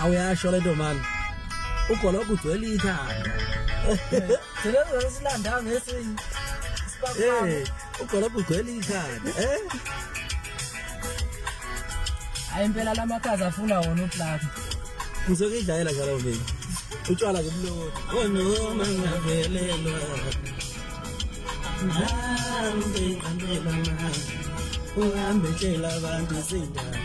awuyasho lento mani ugologo ugcwele ikhanda Selezwe silanda ngesinye ugologo ugcwele ikhanda hayi impela lamakhazi afuna wona uplaka ngizokidlayela njalo mina utshwala kumloti noma ngavelelwa uhambe tshela abantu izindaba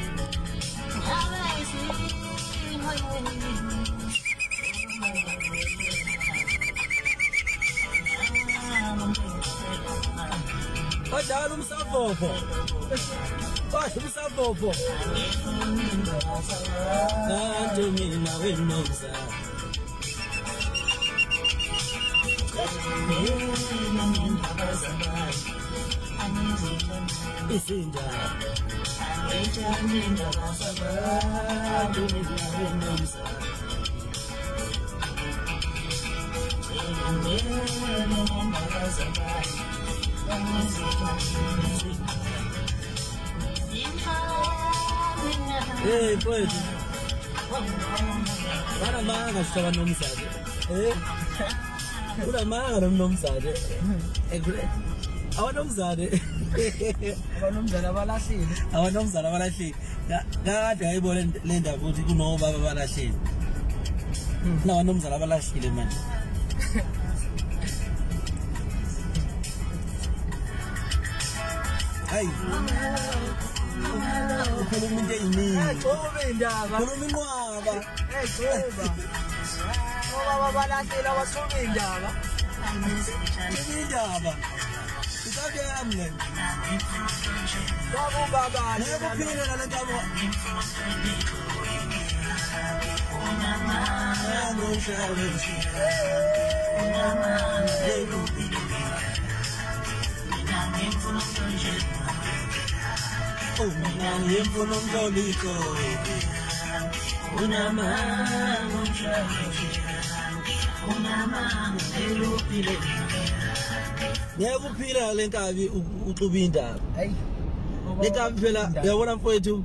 Badala umsavopho badla umsavopho kanti mina wenoza isinda hey mfowethu bana manga sithola nomzade unamanga nomzade abanomzade abalahlile kade ayibona le ndaba ukuthi kunobaba abalahlile nabanomzala abalahlile manje hayi ukhuluma into eyiningi khuluma inqwaba ngoba balahlile abasuka indaba indaba isabe yami le bababa nekuphila le nkabo nekuphila le nkabi uxuba indaba hayi le nkabi phela uyabona mfowethu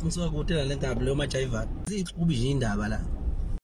ngisuka kudela le nkabi leyo majayivana zixuba nje indaba la